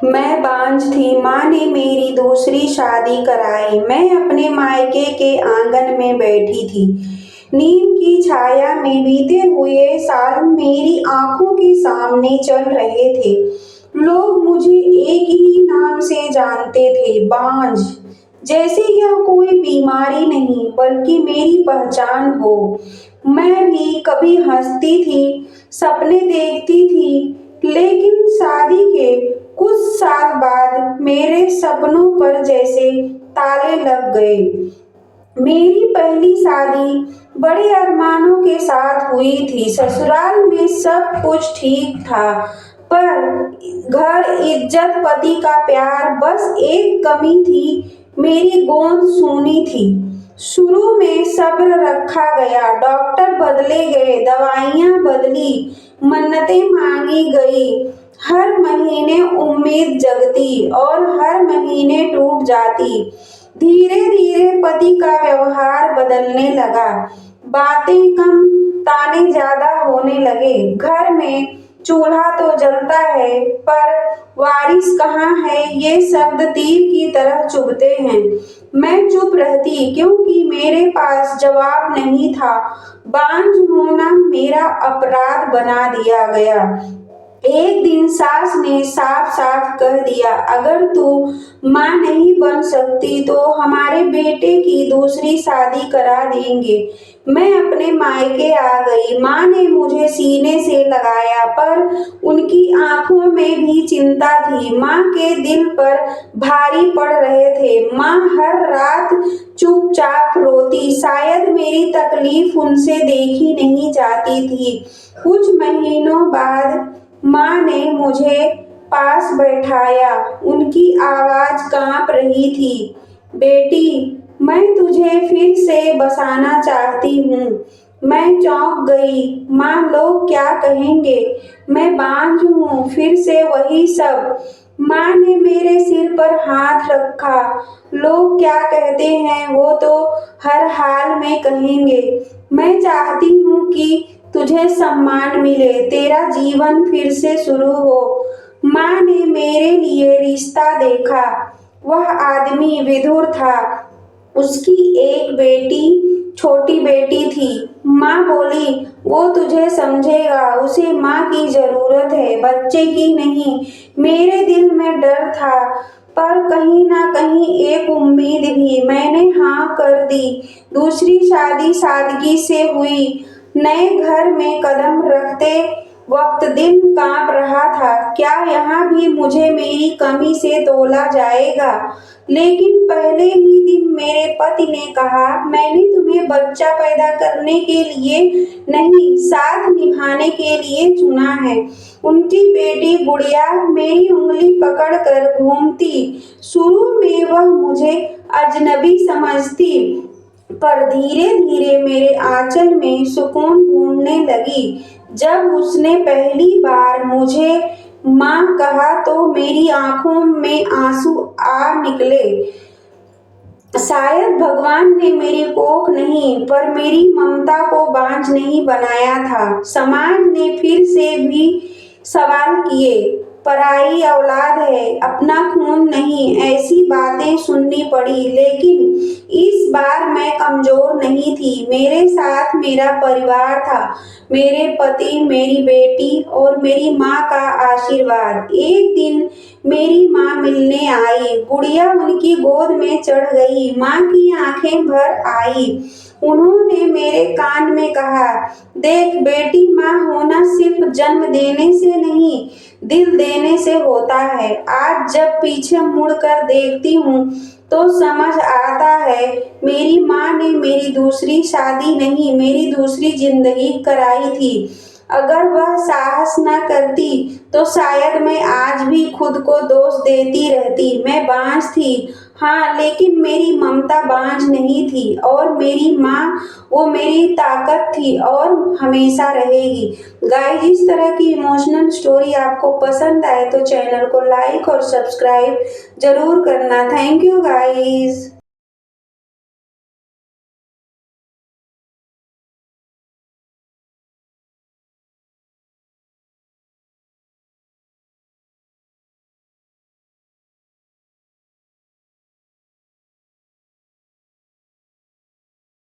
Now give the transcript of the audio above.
मैं बांझ थी, माँ ने मेरी दूसरी शादी कराई। मैं अपने मायके के आंगन में बैठी थी, नीम की छाया में बीते हुए साल मेरी आंखों के सामने चल रहे थे। लोग मुझे एक ही नाम से जानते थे, बांझ। जैसे यह कोई बीमारी नहीं बल्कि मेरी पहचान हो। मैं भी कभी हंसती थी, सपने देखती थी, लेकिन शादी के कुछ साल बाद मेरे सपनों पर जैसे ताले लग गए। मेरी पहली शादी बड़े अरमानों के साथ हुई थी। ससुराल में सब कुछ ठीक था, पर घर, इज्जत, पति का प्यार, बस एक कमी थी, मेरी गोद सूनी थी। शुरू में सब्र रखा गया, डॉक्टर बदले गए, दवाइयाँ बदली, मन्नतें मांगी गई। हर महीने उम्मीद जगती और हर महीने टूट जाती। धीरे धीरे पति का व्यवहार बदलने लगा, बातें कम, ताने ज्यादा होने लगे। घर में चूल्हा तो जलता है, पर वारिस कहाँ है, ये शब्द तीर की तरह चुभते हैं। मैं चुप रहती क्योंकि मेरे पास जवाब नहीं था। बांझ होना मेरा अपराध बना दिया गया। एक दिन सास ने साफ साफ कह दिया, अगर तू माँ नहीं बन सकती तो हमारे बेटे की दूसरी शादी करा देंगे। मैं अपने मायके आ गई। माँ ने मुझे सीने से लगाया, पर उनकी आंखों में भी चिंता थी। माँ के दिल पर भारी पड़ रहे थे। माँ हर रात चुपचाप रोती, शायद मेरी तकलीफ उनसे देखी नहीं जाती थी। कुछ महीनों बाद माँ ने मुझे पास बैठाया, उनकी आवाज कांप रही थी, बेटी, मैं तुझे फिर से बसाना चाहती हूँ। मैं चौंक गई, माँ लोग क्या कहेंगे, मैं बांझ हूँ, फिर से वही सब। माँ ने मेरे सिर पर हाथ रखा, लोग क्या कहते हैं वो तो हर हाल में कहेंगे। मैं चाहती हूँ कि तुझे सम्मान मिले, तेरा जीवन फिर से शुरू हो। माँ ने मेरे लिए रिश्ता देखा। वह आदमी विधुर था, उसकी एक बेटी, छोटी बेटी थी। माँ बोली, वो तुझे समझेगा, उसे माँ की जरूरत है, बच्चे की नहीं। मेरे दिल में डर था, पर कहीं ना कहीं एक उम्मीद भी। मैंने हाँ कर दी। दूसरी शादी सादगी से हुई। नए घर में कदम रखते वक्त दिल कांप रहा था, क्या यहाँ भी मुझे मेरी कमी से तोला जाएगा। लेकिन पहले ही दिन मेरे पति ने कहा, मैंने तुम्हें बच्चा पैदा करने के लिए नहीं, साथ निभाने के लिए चुना है। उनकी बेटी गुड़िया मेरी उंगली पकड़ कर घूमती। शुरू में वह मुझे अजनबी समझती, पर धीरे धीरे मेरे आंचल में सुकून ढूंढने लगी। जब उसने पहली बार मुझे माँ कहा तो मेरी आंखों में आंसू आ निकले। शायद भगवान ने मेरी कोख नहीं, पर मेरी ममता को बांझ नहीं बनाया था। समाज ने फिर से भी सवाल किए, पराई औलाद है, अपना खून नहीं, ऐसी बातें सुननी पड़ी। लेकिन इस बार मैं कमजोर नहीं थी। मेरे साथ मेरा परिवार था, मेरे पति, मेरी बेटी और मेरी माँ का आशीर्वाद। एक दिन मेरी माँ मिलने आई। गुड़िया उनकी गोद में चढ़ गई। माँ की आंखें भर आई। उन्होंने मेरे कान में कहा, देख बेटी, माँ होना सिर्फ जन्म देने से नहीं, दिल देने से होता है। आज जब पीछे मुड़कर देखती हूँ तो समझ आता है, मेरी माँ ने मेरी दूसरी शादी नहीं, मेरी दूसरी जिंदगी कराई थी। अगर वह साहस न करती तो शायद मैं आज भी खुद को दोष देती रहती। मैं बांझ थी, हाँ, लेकिन मेरी ममता बांझ नहीं थी। और मेरी माँ, वो मेरी ताकत थी और हमेशा रहेगी। गाइस, इस तरह की इमोशनल स्टोरी आपको पसंद आए तो चैनल को लाइक और सब्सक्राइब जरूर करना। Thank you guys.